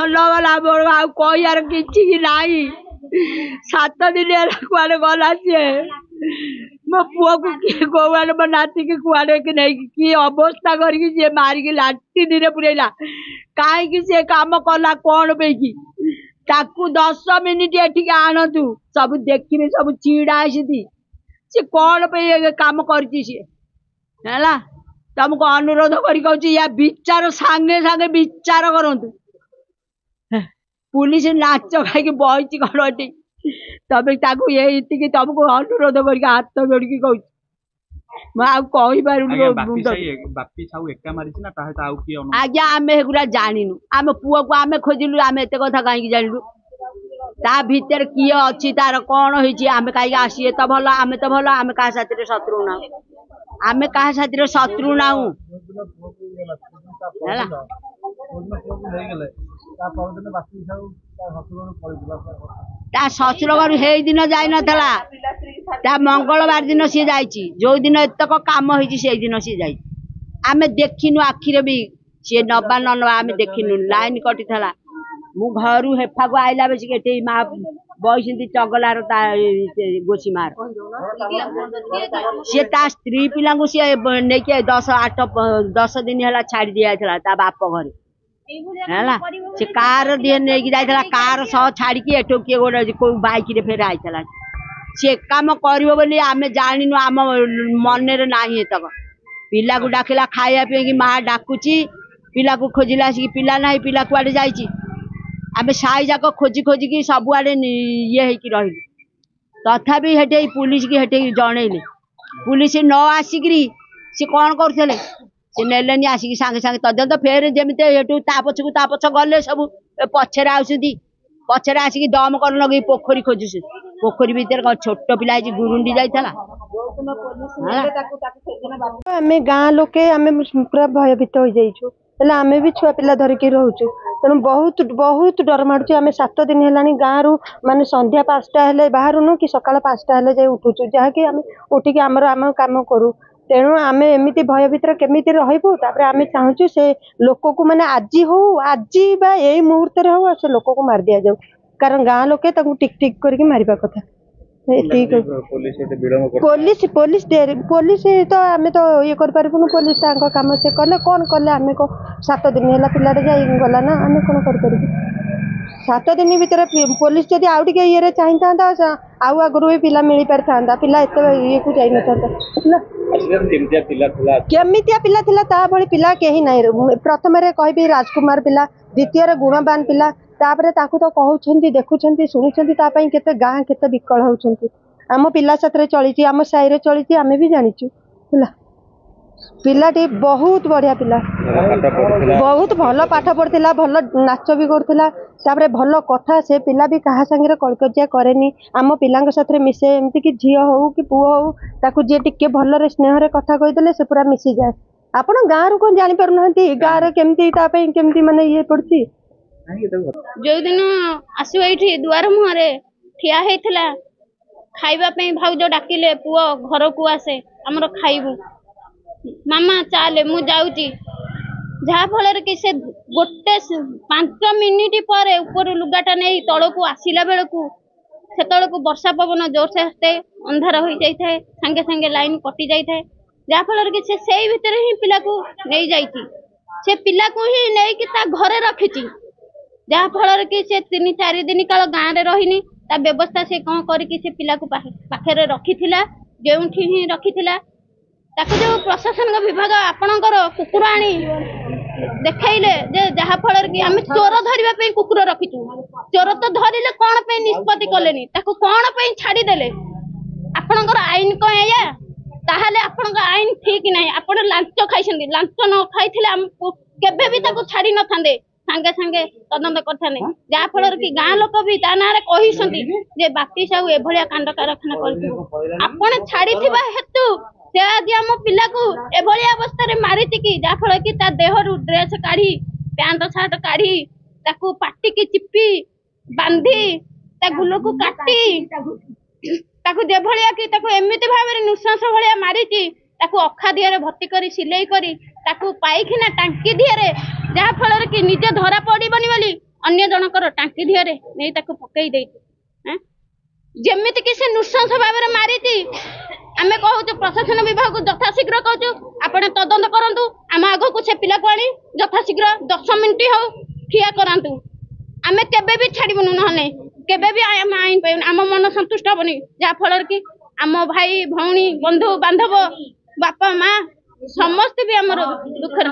गला मोर कहार कि नाई 7 दिन कुआड़े गला सी मो पुओ को किए कौआड़े मो नाती की कुआड़े कि नहीं कि अवस्था करके मारिकी लाट्रिन पुरेला कहीं सी कम कला कौन पैकी ताकू 10 मिनिट एठिक आणतु सब देखिए सब चिड़ा सी कौन पे काम कर तुमको अनुरोध कर या विचार सांगे सांगे विचार करूँ पुलिस नाच खाई बही कौन तमें ये तुमको अनुरोध कर हाथ जोड़ी कह आज्ञा आम एगुरा जानू आम पुओ को आम खोजिलु आम एत कथा कहीं जानलु ता भीतर किए अच्छी तार कौन होमें कहीं आसी तो भल आम तो भल आम क्या साथी शत्रु ना आम क्या साथी शत्रु ना शशुर घर हे दिन जाई ना मंगलवार दिन सी जा जो दिन एतक कम हो दिन सी जा आम देखिनु आखिरे भी सी नवा न आम देखिनु लाइन कटी था मु घर हेफा को आईला बेस के माँ बही चगलार गोसी मार सी स्त्री पिला सी नहीं 10 दिन है छाड़ी दिया था बाप घर है से कार दिए नहीं जाता कार सह छाड़ी एठो किए गोटे कौ बैक फेर आई सी काम कर आम जानू आम मन ना तक पिला को डाकिला खाया पे माँ डाकुची पिला को खोजिला पिला ना पिला कुआडे जाइए आम साई जाक खोजी खोजिकी सबुआड़े ये रही तथापि हेटे पुलिस की हेटे जनइले पुलिस न आसिकी सी कौन करते सी नेलेनी आसिकी सांगे सांगे तदंत फेर जमी पछ गले सब पछरे आसुदी पछरे आसिकी दम कर लगे पोखरी खोजुस पोखरी भितर छोट पिला गुरुंडी जाइला आम गाँ लोके आम पूरा भयभीत हो जाइछु आम भी छुआ पिला धरिकी रोचु तेणु बहुत बहुत डर मार्च आम 7 दिन है गाँव रु माने संध्या 5टा हेले बाहर कि सकाल 5टा हेले जाए उठुचु जहाँकि आम उठिकी आमर आम काम करूँ तेणु आम एमती भय भीतर केमी रही आम चाहूँ से लोक को माने आज हो आज यही मुहूर्त हो से लोक को मार दि जाऊ कारण गाँ लोके टिक टिक करके मारिबा कथा पुलिस पुलिस पुलिस तो आम तो ये करूँ पुलिस काम से कले कौन कले आम को 7 दिन है पिला गला ना आम कौन कर 7 दिन भर पुलिस जब आउ टे ये चाही था आउ आगुरी भी पिला मिल पारि था पिला एत ये को जाई न केमितिया पिला थिला ता भली पिला कहीं ना प्रथम कहि राजकुमार पिला द्वितीय गुणवान पिला तापरे ताकू तो कहउछंती देखुछंती सुनुछंती ता पई केते गां केते विकल होउछंती आम पिला साथरे चलीची आम साई रे चलीची आमे भी जानिचु पिला पिलाटी बहुत बढ़िया पिला बहुत भल पाठ पढ़िला भल नाच भी करथिला तापरे भल कथा से पिला भी कहा संगे कलकजिया करेनी आम पिलांक साथरे मिसे एमती कि झियो हो कि पुओ हो ताकू जे टिके भल रे स्नेह रे कथा कहि देले से पूरा मिसी जाए आपण गां रो कोन जानि पर नहंती गां रे केमती ता पई केमती माने ये पड़ती जो दिन आसो ये दुआर मुहरे ठिया होता खावाई भाउज डाकिले पुओ घर को आसे आमर खाइबू मामा चाले मु जाऊची जहा फल कि से गोटे 5 मिनिट पर ऊपर लुगाटा नहीं तल को आसला बेल को से वर्षा पवन जोर से आसते अंधार हो जाए सांगे सांगे लाइन कटि जाए जहा फल कि से भितर ही पिला को नहीं जाइए से पिला को ही नहीं कि ता घरे रखी जहा फल कि से 3-4 दिन काल गाँव में रहीनी ता व्यवस्था से कौन करके से पिला को पाखे रखी जो ही रखी जो प्रशासन विभाग आपणकर कुकुर आनी देखले जहा फल कि आम चोर धरने कुकुर रखीचु चोर तो धरले कौन पे निष्पत्ति कले कौन पे छाड़देले आपणकर आईन कौन या ताहले आपन आईन ठीक नहीं आप लांच खाई लांच न खाई केबे भी छाड़ी न था सांगे सांगे तदंत करते जहा फल कि गाँ लोक भी ता ना कही बापी साहू एभलिया कांड कारखाना कर छाड़ी हेतु से आज आम पिला को एभलिया अवस्था मारी कि जहा फल कि देह ड्रेस काढ़ी पैंट सार्ट काढ़ी ताकू पाटी की चिपी बांधी गुल को काटी ताकू जेभलिया कि एमती भाव में नृशंस भाया मारी अखा दिहरे भर्ती कर सिलाई करी पाइखिना टांकी दिहरे जहा फल कि निजे धरा पड़बनी बोली अन्य जनकर टांकी दिहरे नहीं ताको पकई देती जेमिति कि से नृशंस भाव में मारी आमे कहूँ प्रशासन विभाग को यथाशीघ्र कहूँ आपण तदंत करंतु आम आग को से पिला को आनी यथाशीघ्र 10 मिनिट हो ठिया करांतु आमे केबे भी छाड़बुनु नहले केबे भी आम आईन पाइबुनु आम मन संतुष्ट हबनी जा फल कि आम भाई भौणी बंधु बांधव बापा माँ समस्त भी आमर दुखर